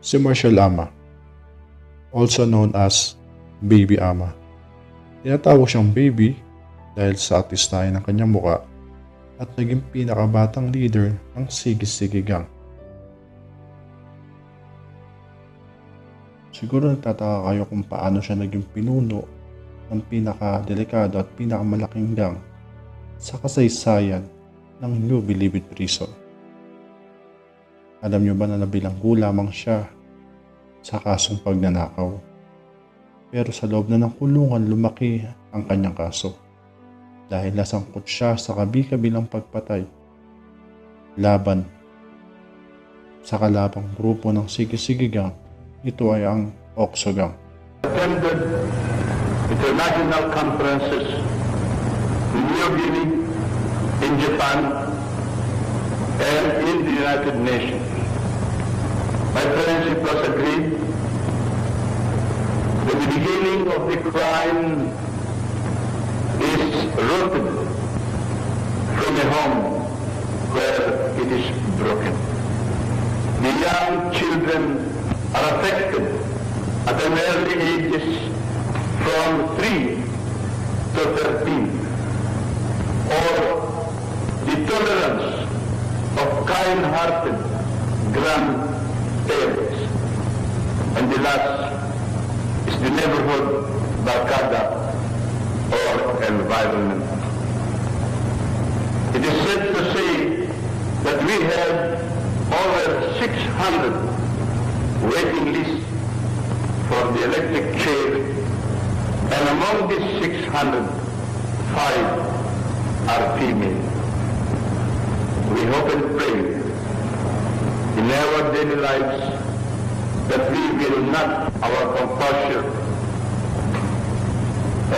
Si Marshall Ama, also known as Baby Ama. Tinatawag siyang baby dahil sa artistahin ng kanyang muka at naging pinakabatang leader ng Sige-Sige Gang. Siguro nagtataka kayo kung paano siya naging pinuno ng pinakadelikado at pinakamalaking gang sa kasaysayan ng New Bilibid Prison. Alam niyo ba na nabilanggo lamang siya sa kasong pagnanakaw? Pero sa loob na ng kulungan lumaki ang kanyang kaso dahil nasangkot siya sa kabi-kabilang pagpatay laban sa kalabang grupo ng Sige-Sige Gang. Ito ay ang Okso Gang. Attended international conferences in New Guinea, in Japan, and in the United Nations. My friends, it was agreed that the beginning of the crime is rooted from a home where it is broken. The young children are affected at an early ages from 3 to 13, or the tolerance of kind-hearted grandparents. And the last is the neighborhood barkada or environment. It is said to say that we have over 600 waiting lists for the electric chair, and among these 600, 5 are female. We hope and pray in our daily lives that we will not our compulsion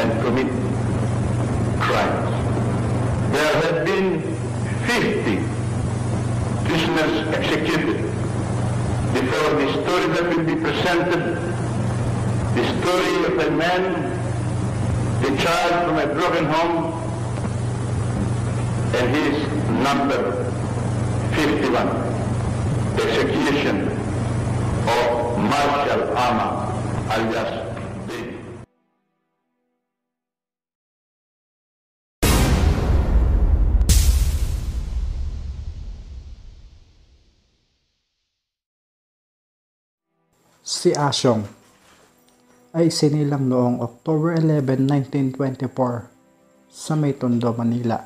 and commit crimes. There have been 50 prisoners executed. Before the story that will be presented, the story of a man, a child from a broken home, and his number 51, the execution of Marshall Ama, alias Baby. Si Asyong ay sinilang noong October 11, 1924 sa May Tondo, Manila.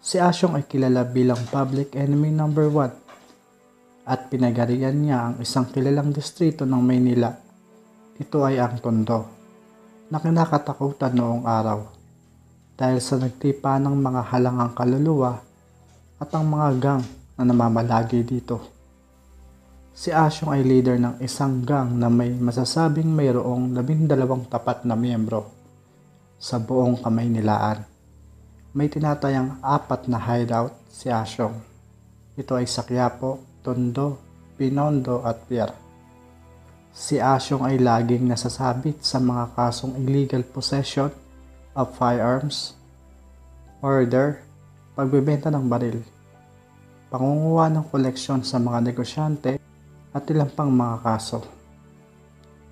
Si Asyong ay kilala bilang public enemy number 1 at pinagarian niya ang isang kilalang distrito ng Maynila. Ito ay ang Tondo, na kinakatakutan noong araw dahil sa nagtipa ng mga halangang kaluluwa at ang mga gang na namamalagi dito. Si Asyong ay leader ng isang gang na may masasabing mayroong 12 tapat na miyembro sa buong Kamaynilaan. May tinatayang 4 na hideout si Asyong. Ito ay sa Quiapo, Tondo, Binondo at Pier. Si Asyong ay laging nasasabit sa mga kasong illegal possession of firearms, murder, pagbebenta ng baril, pangunguha ng koleksyon sa mga negosyante, at ilang pang mga kaso.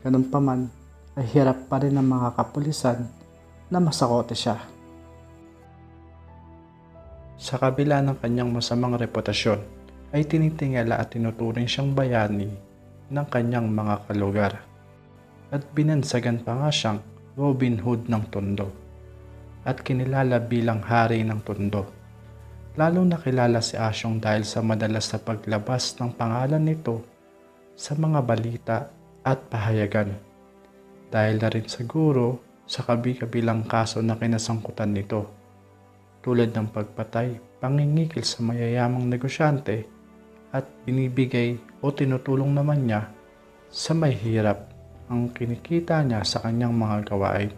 Ganun pa man, ay hirap pa rin ng mga kapulisan na masakote siya. Sa kabila ng kanyang masamang reputasyon, ay tinitingala at tinuturing siyang bayani ng kanyang mga kalugar. At binansagan pa nga siyang Robin Hood ng Tondo at kinilala bilang hari ng Tondo. Lalong nakilala si Asyong dahil sa madalas na paglabas ng pangalan nito sa mga balita at pahayagan. Dahil na rin siguro sa kabi-kabilang kaso na kinasangkutan nito, tulad ng pagpatay, pangingikil sa mayayamang negosyante at binibigay o tinutulong naman niya sa may hirap ang kinikita niya sa kanyang mga gawain.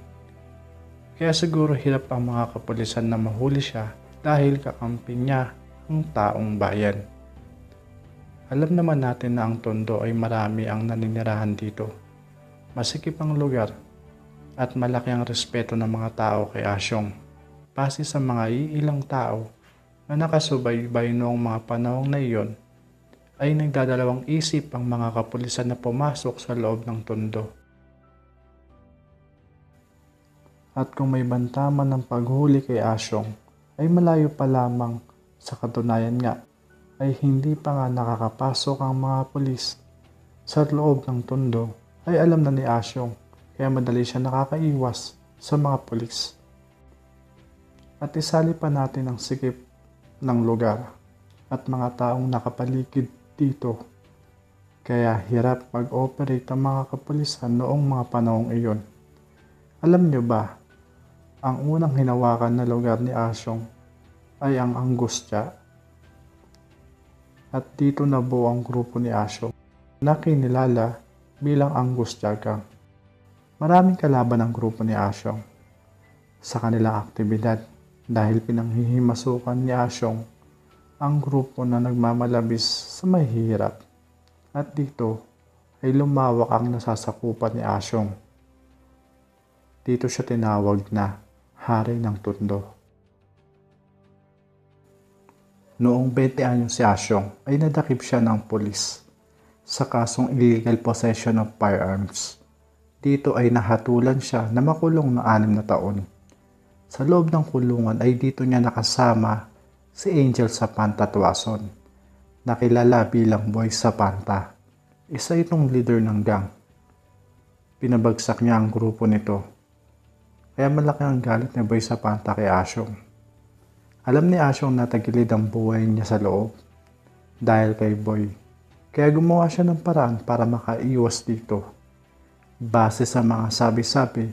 Kaya siguro hirap ang mga kapulisan na mahuli siya dahil kakampi niya ang taong bayan. Alam naman natin na ang Tondo ay marami ang naninirahan dito. Masikip ang lugar at malaki ang respeto ng mga tao kay Asyong. Base sa mga iilang tao na nakasubaybay noong mga panahong na iyon ay nagdadalawang isip ang mga kapulisan na pumasok sa loob ng tondo. At kung may banta man ng paghuli kay Asyong, ay malayo pa lamang. Sa katunayan nga, ay hindi pa nga nakakapasok ang mga pulis sa loob ng tondo, ay alam na ni Asyong, kaya madali siya nakakaiwas sa mga pulis. At isali pa natin ang sikip ng lugar at mga taong nakapaligid dito. Kaya hirap mag-operate ang mga kapulisan noong mga panahong iyon. Alam nyo ba, ang unang hinawakan na lugar ni Asyong ay ang Angustia. At dito nabuo ang grupo ni Asyong na kinilala bilang Angustia Gang. Maraming kalaban ang grupo ni Asyong sa kanilang aktibidad dahil pinanghihimasukan ni Asyong ang grupo na nagmamalabis sa mahihirap. At dito ay lumawak ang nasasakupan ni Asyong. Dito siya tinawag na Hari ng Tondo. Noong 20 anyos si Asyong ay nadakip siya ng pulis sa kasong illegal possession of firearms. Dito ay nahatulan siya na makulong ng 6 na taon. Sa loob ng kulungan ay dito niya nakasama si Angel Zapanta Tuason, na kilala bilang Boy Zapanta. Isa itong leader ng gang. Pinabagsak niya ang grupo nito. Kaya malaki ang galit ni Boy Zapanta kay Asyong. Alam ni Asyong na tagilid ang buhay niya sa loob dahil kay Boy. Kaya gumawa siya ng paraan para makaiwas dito. Base sa mga sabi-sabi,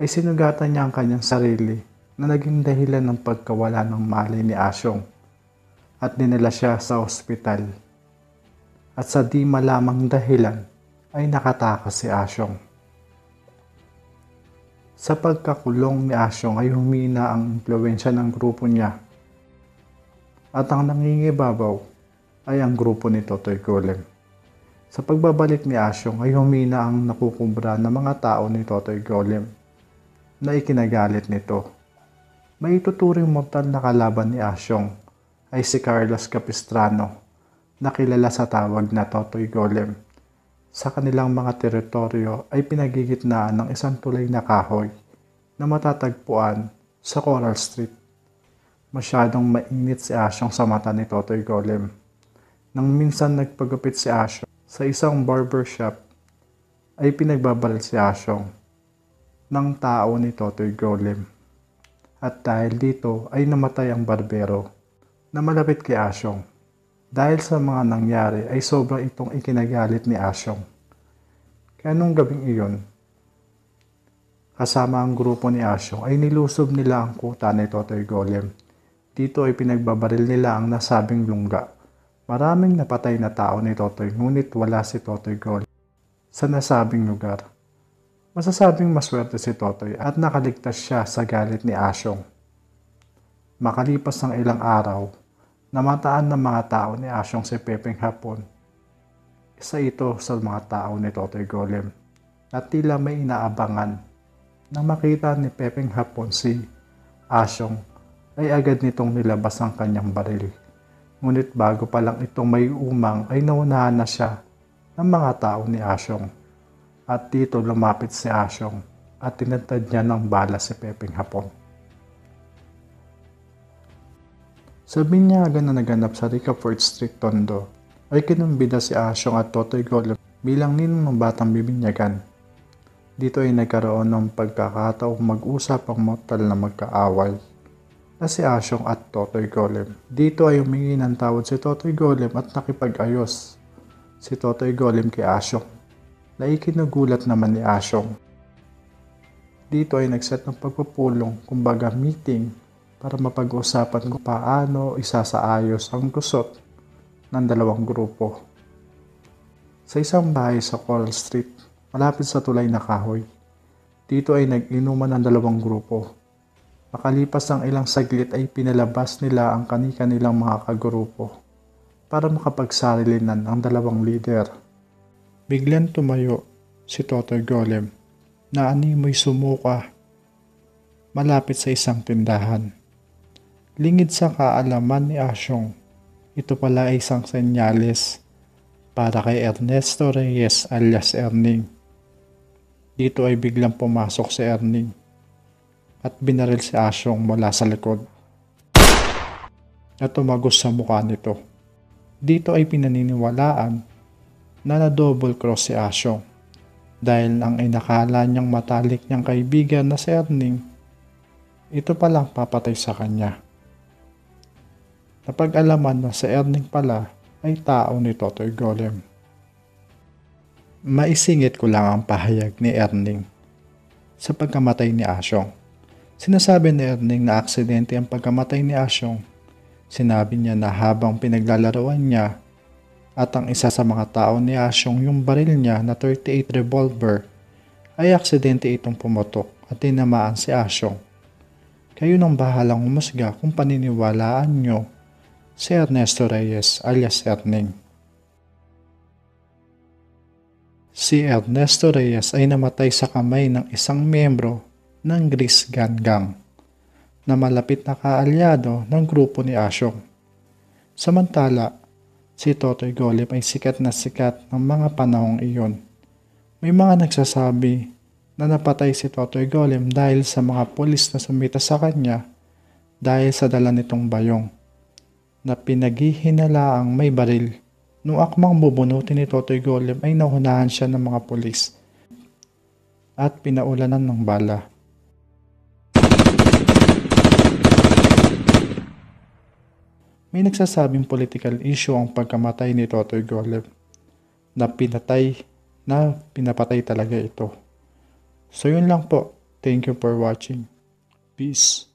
ay sinugatan niya ang kanyang sarili na naging dahilan ng pagkawala ng malay ni Asyong at dinala siya sa ospital. At sa di malamang dahilan ay nakatakas si Asyong. Sa pagkakulong ni Asyong ay humina ang impluwensya ng grupo niya at ang nangingibabaw ay ang grupo ni Totoy Golem. Sa pagbabalik ni Asyong ay humina ang nakukubra ng mga tao ni Totoy Golem na ikinagalit nito. May ituturing mortal na kalaban ni Asyong ay si Carlos Capistrano na kilala sa tawag na Totoy Golem. Sa kanilang mga teritoryo ay pinagigitnaan ng isang tulay na kahoy na matatagpuan sa Coral Street. Masyadong mainit si Asyong sa mata ni Totoy Golem. Nang minsan nagpagupit si Asyong sa isang barbershop ay pinagbabaril si Asyong ng tao ni Totoy Golem. At dahil dito ay namatay ang barbero na malapit kay Asyong. Dahil sa mga nangyari ay sobrang itong ikinagalit ni Asyong. Kaya nung gabing iyon, kasama ang grupo ni Asyong ay nilusob nila ang kuta ni Totoy Golem. Dito ay pinagbabaril nila ang nasabing lungga. Maraming napatay na tao ni Totoy ngunit wala si Totoy Golem sa nasabing lugar. Masasabing maswerte si Totoy at nakaligtas siya sa galit ni Asyong. Makalipas ng ilang araw, namataan ng mga tao ni Asyong si Pepeng Hapon. Isa ito sa mga tao ni Totoy Golem at tila may inaabangan. Nang makita ni Pepeng Hapon si Asyong ay agad nitong nilabas ang kanyang baril. Ngunit bago pa lang itong may umang ay naunahan na siya ng mga tao ni Asyong. At dito lumapit si Asyong at tinatad niya ng bala si Pepeng Hapon. Sa binyagan na naganap sa Ricafort Street, Tondo, ay kinumbida si Asyong at Totoy Golem bilang ninong ng batang bibinyagan. Dito ay nagkaroon ng pagkakataong mag-usap ang mortal na magkaaway na si Asyong at Totoy Golem. Dito ay humingi ng tawad si Totoy Golem at nakipag-ayos si Totoy Golem kay Asyong na ikinagulat naman ni Asyong. Dito ay nagset ng pagpupulong, kumbaga meeting, para mapag-usapan kung paano isasaayos ang gusot ng dalawang grupo. Sa isang bahay sa Coral Street, malapit sa tulay na kahoy, dito ay nag-inuman ang dalawang grupo. Makalipas ang ilang saglit ay pinalabas nila ang kani-kanilang mga kagrupo para makapagsarilinan ang dalawang leader. Biglang tumayo si Totoy Golem na animoy sumuka malapit sa isang tindahan. Lingid sa kaalaman ni Asyong, ito pala ay isang senyales para kay Ernesto Reyes alias Erning. Dito ay biglang pumasok si Erning at binaril si Asyong mula sa likod at tumagos sa mukha nito. Dito ay pinaniniwalaan na na-double cross si Asyong dahil ang inakala niyang matalik niyang kaibigan na si Erning, ito palang papatay sa kanya. Napag-alaman na si Erning pala ay tao ni Totoy Golem. Maisingit ko lang ang pahayag ni Erning sa pagkamatay ni Asyong. Sinasabi ni Erning na aksidente ang pagkamatay ni Asyong. Sinabi niya na habang pinaglalaroan niya at ang isa sa mga tao ni Asyong yung baril niya na 38 revolver ay aksidente itong pumutok at tinamaan si Asyong. Kayo nang bahalang humusga kung paniniwalaan nyo si Ernesto Reyes alias Erning. Si Ernesto Reyes ay namatay sa kamay ng isang miyembro ng Grease Gun Gang na malapit na kaalyado ng grupo ni Asyong. Samantala, si Totoy Golem ay sikat na sikat ng mga panahong iyon. May mga nagsasabi na napatay si Totoy Golem dahil sa mga pulis na sumita sa kanya dahil sa dala nitong bayong na pinaghihinalaang may baril. Nung akmang bubunutin ni Totoy Golem ay nahunahan siya ng mga pulis at pinaulanan ng bala. May nagsasabing political issue ang pagkamatay ni Totoy Golem na pinapatay talaga ito. So yun lang po. Thank you for watching. Peace.